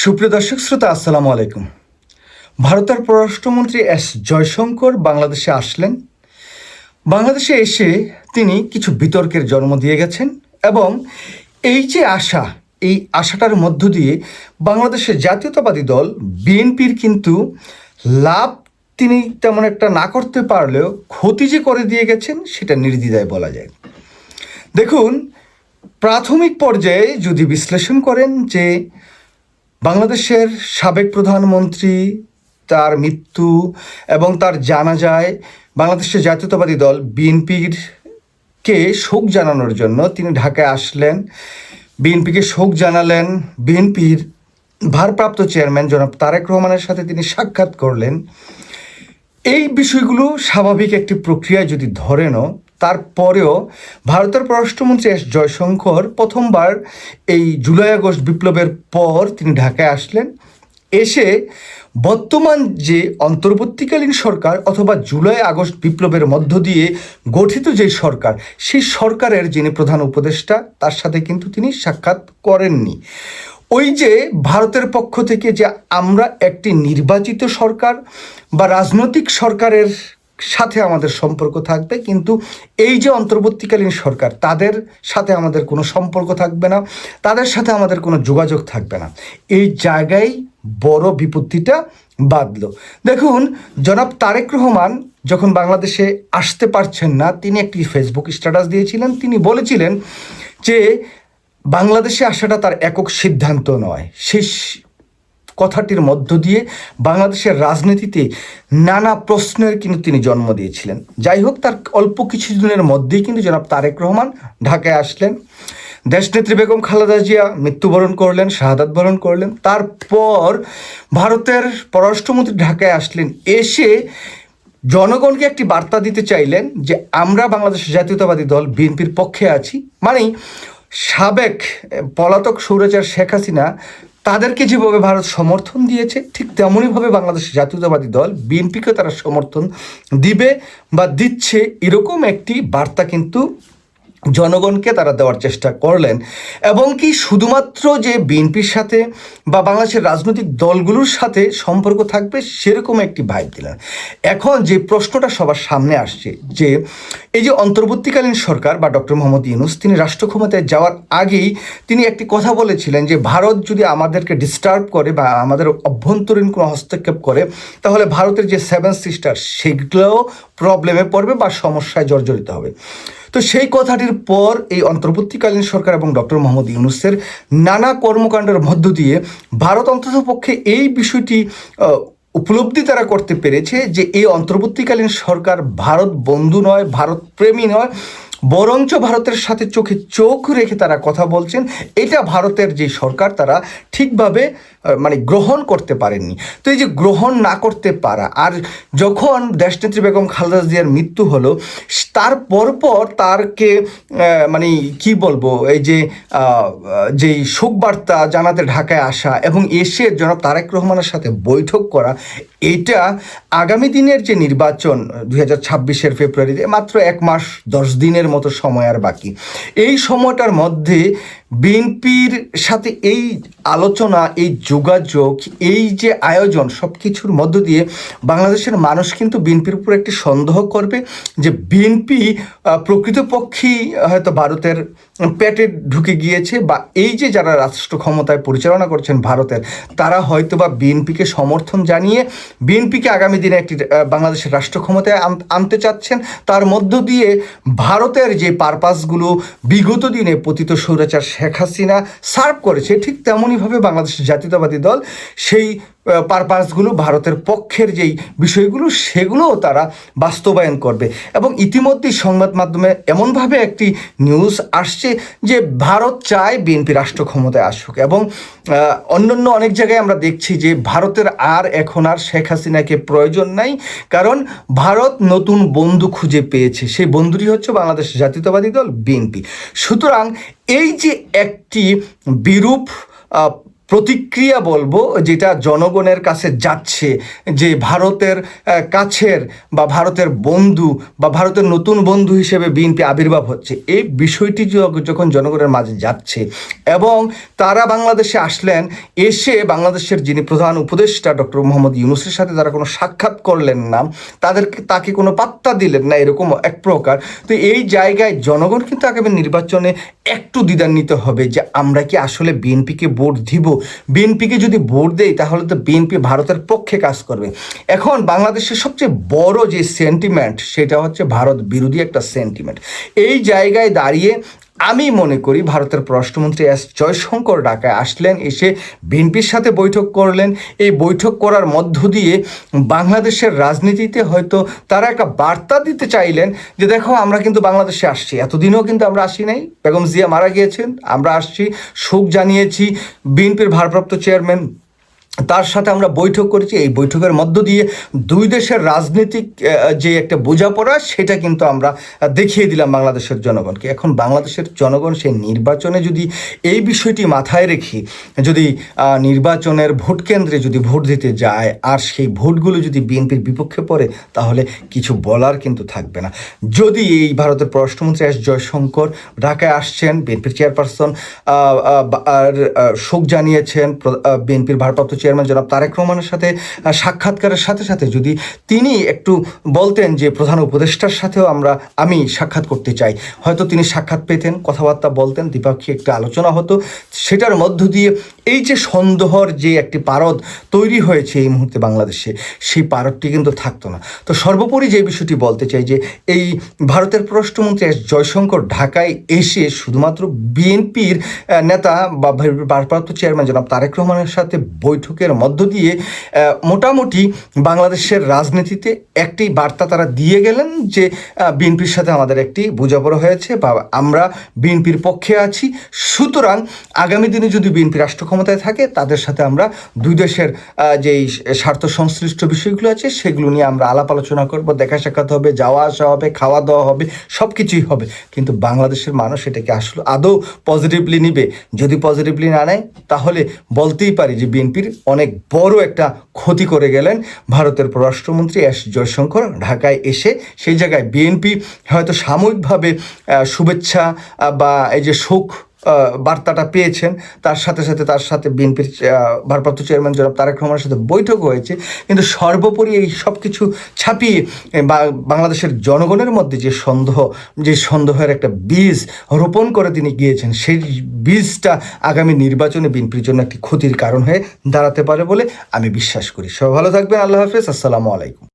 সুপ্রিয় দর্শক শ্রোতা, আসসালামু আলাইকুম। ভারতের পররাষ্ট্রমন্ত্রী এস জয়শঙ্কর বাংলাদেশে আসলেন। বাংলাদেশে এসে তিনি কিছু বিতর্কের জন্ম দিয়ে গেছেন এবং এই যে আশা, এই আশাটার মধ্য দিয়ে বাংলাদেশের জাতীয়তাবাদী দল বিএনপির কিন্তু লাভ তিনি তেমন একটা না করতে পারলেও ক্ষতি যে করে দিয়ে গেছেন সেটা নির্দ্বিধায় বলা যায়। দেখুন, প্রাথমিক পর্যায়ে যদি বিশ্লেষণ করেন যে বাংলাদেশের সাবেক প্রধানমন্ত্রী তার মৃত্যু এবং তার জানাজায় বাংলাদেশের জাতীয়তাবাদী দল বিএনপির কে শোক জানানোর জন্য তিনি ঢাকায় আসলেন, বিএনপিকে শোক জানালেন। বিএনপির ভারপ্রাপ্ত চেয়ারম্যান জনাব তারেক রহমানের সাথে তিনি সাক্ষাৎ করলেন। এই বিষয়গুলো স্বাভাবিক একটি প্রক্রিয়ায় যদি ধরেনও, তারপরেও ভারতের পররাষ্ট্রমন্ত্রী এস জয়শঙ্কর প্রথমবার এই জুলাই আগস্ট বিপ্লবের পর তিনি ঢাকায় আসলেন। এসে বর্তমান যে অন্তর্বর্তীকালীন সরকার অথবা জুলাই আগস্ট বিপ্লবের মধ্য দিয়ে গঠিত যে সরকার, সেই সরকারের যিনি প্রধান উপদেষ্টা তার সাথে কিন্তু তিনি সাক্ষাৎ করেননি। ওই যে ভারতের পক্ষ থেকে যে আমরা একটি নির্বাচিত সরকার বা রাজনৈতিক সরকারের সাথে আমাদের সম্পর্ক থাকবে, কিন্তু এই যে অন্তর্বর্তীকালীন সরকার তাদের সাথে আমাদের কোনো সম্পর্ক থাকবে না, তাদের সাথে আমাদের কোনো যোগাযোগ থাকবে না, এই জায়গায় বড় বিপত্তিটা বাঁধল। দেখুন, জনাব তারেক রহমান যখন বাংলাদেশে আসতে পারছেন না, তিনি একটি ফেসবুক স্ট্যাটাস দিয়েছিলেন। তিনি বলেছিলেন যে বাংলাদেশে আসাটা তার একক সিদ্ধান্ত নয়। সেই কথাটির মধ্য দিয়ে বাংলাদেশের রাজনীতিতে নানা প্রশ্নের কিন্তু তিনি জন্ম দিয়েছিলেন। যাই হোক, তার অল্প কিছুদিনের মধ্যেই কিন্তু জনাব তারেক রহমান ঢাকায় আসলেন। দেশনেত্রী বেগম খালেদা জিয়া মৃত্যুবরণ করলেন, শাহাদাত বরণ করলেন। তারপর ভারতের পররাষ্ট্রমন্ত্রী ঢাকায় আসলেন, এসে জনগণকে একটি বার্তা দিতে চাইলেন যে আমরা বাংলাদেশের জাতীয়তাবাদী দল বিএনপির পক্ষে আছি। মানে সাবেক পলাতক স্বৈরাচার শেখ হাসিনা তাদেরকে যেভাবে ভারত সমর্থন দিয়েছে, ঠিক তেমনইভাবে বাংলাদেশের জাতীয়তাবাদী দল বিএনপিকে তারা সমর্থন দিবে বা দিচ্ছে, এরকম একটি বার্তা কিন্তু জনগণকে তারা দেওয়ার চেষ্টা করলেন। এবং কি শুধুমাত্র যে বিএনপির সাথে বা বাংলাদেশের রাজনৈতিক দলগুলোর সাথে সম্পর্ক থাকবে সেরকম একটি ভাইব দিলেন। এখন যে প্রশ্নটা সবার সামনে আসছে যে এই যে অন্তর্বর্তীকালীন সরকার বা ডক্টর মোহাম্মদ ইউনূস তিনি রাষ্ট্র ক্ষমতায় যাওয়ার আগেই তিনি একটি কথা বলেছিলেন যে ভারত যদি আমাদেরকে ডিস্টার্ব করে বা আমাদের অভ্যন্তরীণ কোনো হস্তক্ষেপ করে, তাহলে ভারতের যে সেভেন সিস্টার সেগুলোও প্রবলেমে পড়বে বা সমস্যায় জর্জরিত হবে। তো সেই কথাটির পর এই অন্তর্বর্তীকালীন সরকার এবং ডক্টর মোহাম্মদ ইউনূসের নানা কর্মকাণ্ডের মধ্য দিয়ে ভারত অন্ততপক্ষে এই বিষয়টি উপলব্ধি তারা করতে পেরেছে যে এই অন্তর্বর্তীকালীন সরকার ভারত বন্ধু নয়, ভারত প্রেমী নয়, বরঞ্চ ভারতের সাথে চোখে চোখ রেখে তারা কথা বলছেন। এটা ভারতের যে সরকার তারা ঠিকভাবে গ্রহণ করতে পারেননি। তো এই যে গ্রহণ না করতে পারা, আর যখন দেশনেত্রী বেগম খালেদা জিয়ার মৃত্যু হলো তার পরপর তারকে কি বলবো, এই যে যেই শোকবার্তা জানাতে ঢাকায় আসা এবং এসে জনাব তারেক রহমানের সাথে বৈঠক করা, এটা আগামী দিনের যে নির্বাচন 2026-এর ফেব্রুয়ারিতে মাত্র 1 মাস 10 দিনের মতো সময় আর বাকি, এই সময়টার মধ্যে বিএনপির সাথে এই আলোচনা, এই যোগাযোগ, এই যে আয়োজন, সব কিছুর মধ্য দিয়ে বাংলাদেশের মানুষ কিন্তু বিএনপির উপর একটি সন্দেহ করবে যে বিএনপি প্রকৃতপক্ষেই হয়তো ভারতের পেটে ঢুকে গিয়েছে, বা এই যে যারা রাষ্ট্র ক্ষমতায় পরিচালনা করছেন ভারতের, তারা হয়তো বা বিএনপিকে সমর্থন জানিয়ে বিএনপিকে আগামী দিনে একটি বাংলাদেশের রাষ্ট্র ক্ষমতায় আনতে চাচ্ছেন। তার মধ্য দিয়ে ভারতের যে পারপাসগুলো বিগত দিনে পতিত স্বৈরাচার শেখ হাসিনা সার্ভ করেছে, ঠিক তেমনইভাবে বাংলাদেশের জাতীয়তাবাদী দল সেই পারপাসগুলো, ভারতের পক্ষের যেই বিষয়গুলো সেগুলোও তারা বাস্তবায়ন করবে। এবং ইতিমধ্যেই সংবাদ মাধ্যমে এমনভাবে একটি নিউজ আসছে যে ভারত চায় বিএনপি রাষ্ট্র ক্ষমতায় আসুক, এবং অন্যান্য অনেক জায়গায় আমরা দেখছি যে ভারতের এখন আর শেখ হাসিনাকে প্রয়োজন নাই, কারণ ভারত নতুন বন্ধু খুঁজে পেয়েছে। সেই বন্ধুটি হচ্ছে বাংলাদেশ জাতীয়তাবাদী দল বিএনপি। সুতরাং এই যে একটি বিরূপ প্রতিক্রিয়া বলবো, যেটা জনগণের কাছে যাচ্ছে, যে ভারতের কাছের বা ভারতের বন্ধু বা ভারতের নতুন বন্ধু হিসেবে বিএনপি আবির্ভাব হচ্ছে, এই বিষয়টি যখন জনগণের মাঝে যাচ্ছে এবং তারা বাংলাদেশে আসলেন, এসে বাংলাদেশের যিনি প্রধান উপদেষ্টা ডক্টর মোহাম্মদ ইউনূসের সাথে তারা কোনো সাক্ষাৎ করলেন না, তাকে কোনো পাত্তা দিলেন না, এরকম এক প্রকার। তো এই জায়গায় জনগণ কিন্তু আগামী নির্বাচনে একটু দ্বিধান্বিত হবে যে আমরা কি আসলে বিএনপিকে ভোট দিব। বিএনপিকে যদি ভোট দেই তাহলে তো বিএনপি ভারতের পক্ষে কাজ করবে। এখন বাংলাদেশের সবচেয়ে বড় যে সেন্টিমেন্ট সেটা হচ্ছে ভারত বিরোধী একটা সেন্টিমেন্ট। এই জায়গায় দাঁড়িয়ে আমি মনে করি ভারতের পররাষ্ট্রমন্ত্রী এস জয়শঙ্কর ঢাকায় আসলেন, এসে বিএনপির সাথে বৈঠক করলেন। এই বৈঠক করার মধ্য দিয়ে বাংলাদেশের রাজনীতিতে হয়তো তারা একটা বার্তা দিতে চাইলেন যে দেখো আমরা কিন্তু বাংলাদেশে আসছি, এতদিনও কিন্তু আমরা আসি নাই, বেগম জিয়া মারা গিয়েছেন, আমরা আসছি, শোক জানিয়েছি। বিএনপির ভারপ্রাপ্ত চেয়ারম্যান তার সাথে আমরা বৈঠক করেছি। এই বৈঠকের মধ্য দিয়ে দুই দেশের রাজনৈতিক যে একটা বোঝাপড়া সেটা কিন্তু আমরা দেখিয়ে দিলাম বাংলাদেশের জনগণকে। এখন বাংলাদেশের জনগণ সেই নির্বাচনে যদি এই বিষয়টি মাথায় রেখে যদি নির্বাচনের ভোট কেন্দ্রে যদি ভোট দিতে যায় আর সেই ভোটগুলো যদি বিএনপির বিপক্ষে পড়ে, তাহলে কিছু বলার কিন্তু থাকবে না। যদি এই ভারতের পররাষ্ট্রমন্ত্রী এস জয়শঙ্কর ঢাকায় আসছেন, বিএনপির চেয়ারপারসন আর শোক জানিয়েছেন, বিএনপির ভারপ্রাপ্ত চেয়ারম্যান জনাব তারেক রহমানের সাথে সাক্ষাৎকারের সাথে সাথে যদি তিনি একটু বলতেন যে প্রধান উপদেষ্টার সাথেও আমি সাক্ষাৎ করতে চাই, হয়তো তিনি সাক্ষাৎ পেতেন, কথাবার্তা বলতেন, দ্বিপাক্ষিক একটা আলোচনা হতো। সেটার মধ্য দিয়ে এই যে সন্দেহর যে একটি পারদ তৈরি হয়েছে এই মুহূর্তে বাংলাদেশে, সেই পারদটি কিন্তু থাকতো না। তো সর্বোপরি যে বিষয়টি বলতে চাই যে এই ভারতের পররাষ্ট্রমন্ত্রী এস জয়শঙ্কর ঢাকায় এসে শুধুমাত্র বিএনপির নেতা বা ভারপ্রাপ্ত চেয়ারম্যান জনাব তারেক রহমানের সাথে বৈঠকের মধ্য দিয়ে মোটামুটি বাংলাদেশের রাজনীতিতে একটি বার্তা তারা দিয়ে গেলেন যে বিএনপির সাথে আমাদের একটি বোঝাপড়া হয়েছে বা আমরা বিএনপির পক্ষে আছি। সুতরাং আগামী দিনে যদি বিএনপি রাষ্ট্র ক্ষমতায় থাকে তাদের সাথে আমরা দুই দেশের যেই স্বার্থ সংশ্লিষ্ট বিষয়গুলো আছে সেগুলো নিয়ে আমরা আলাপ আলোচনা করব, দেখা সাক্ষাৎ হবে, যাওয়া আসা হবে, খাওয়া দাওয়া হবে, সব কিছুই হবে। কিন্তু বাংলাদেশের মানুষ এটাকে আসলে আদৌ পজিটিভলি নিবে? যদি পজিটিভলি না নেয় তাহলে বলতেই পারি যে বিএনপির অনেক বড় একটা ক্ষতি করে গেলেন ভারতের পররাষ্ট্রমন্ত্রী এস জয়শঙ্কর ঢাকায় এসে। সেই জায়গায় বিএনপি হয়তো সাময়িকভাবে শুভেচ্ছা বা এই যে শোক বার্তাটা পেয়েছেন, তার সাথে বিএনপির ভারপ্রাপ্ত চেয়ারম্যান জনাব তারেক রহমানের সাথে বৈঠক হয়েছে। কিন্তু সর্বোপরি এই সব কিছু ছাপিয়ে বাংলাদেশের জনগণের মধ্যে যে সন্দেহের একটা বীজ রোপণ করে তিনি গিয়েছেন, সেই বীজটা আগামী নির্বাচনে বিএনপির জন্য একটি ক্ষতির কারণ হয়ে দাঁড়াতে পারে বলে আমি বিশ্বাস করি। সবাই ভালো থাকবেন। আল্লাহ হাফেজ। আসসালামু আলাইকুম।